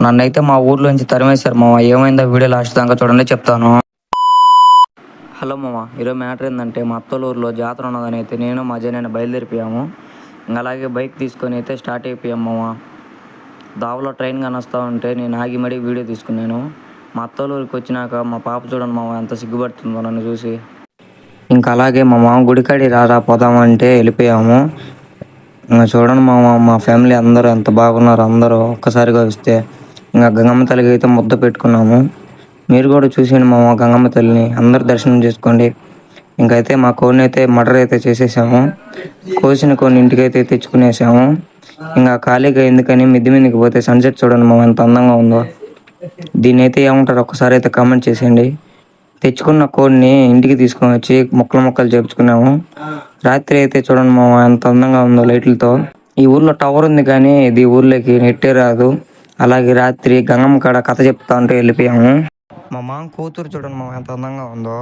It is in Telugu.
నన్నైతే మా ఊర్లోంచి తరిమేశారు మామ. ఏమైందో వీడియో లాస్ట్ దాకా చూడండి చెప్తాను. హలో మామ, ఈరోజు మ్యాటర్ ఏంటంటే మా అత్తోళ్ళ ఊర్లో జాతర ఉన్నదని అయితే నేను మా జనైనా బయలుదేరిపోయాము. ఇంకా అలాగే బైక్ తీసుకొని అయితే స్టార్ట్ అయిపోయాము మామ. దావలో ట్రైన్ కానీ వస్తూ ఉంటే నేను ఆగి మరీ వీడియో తీసుకున్నాను. మా అత్తోళ్ళ ఊరికి వచ్చినాక మా పాప చూడండి మామ ఎంత సిగ్గుపడుతుందో నన్ను చూసి. ఇంకా అలాగే మా మామ గుడికాడి రారా పోదామంటే వెళ్ళిపోయాము. ఇంకా చూడండి మా ఫ్యామిలీ అందరూ ఎంత బాగున్నారు. అందరూ ఒక్కసారిగా వస్తే ఇంకా గంగమ్మ తల్లికి అయితే ముద్ద పెట్టుకున్నాము. మీరు కూడా చూసేయండి మా గంగమ్మ తల్లిని, అందరు దర్శనం చేసుకోండి. ఇంకైతే మా కోడిని అయితే మర్డర్ అయితే చేసేసాము. కోసిన కొన్ని ఇంటికైతే తెచ్చుకునేసాము. ఇంకా ఖాళీగా ఎందుకని మిద్ది మీదకి పోతే సన్సెట్ చూడండి మా ఎంత అందంగా ఉందో. దీన్ని అయితే ఏమంటారు ఒక్కసారి అయితే కామెంట్ చేసేయండి. తెచ్చుకున్న కోడిని ఇంటికి తీసుకొని వచ్చి ముక్కలు చేర్చుకున్నాము. రాత్రి అయితే చూడండి మా ఎంత అందంగా ఉందో లైట్లతో. ఈ ఊర్లో టవర్ ఉంది కానీ ఇది ఊర్లోకి నెట్టే రాదు. అలాగే రాత్రి గంగమ్మ కాడ కథ చెప్తా ఉంటే వెళ్ళిపోయాము. మా మామ కూతురు చూడండి మా ఎంత అందంగా ఉందో.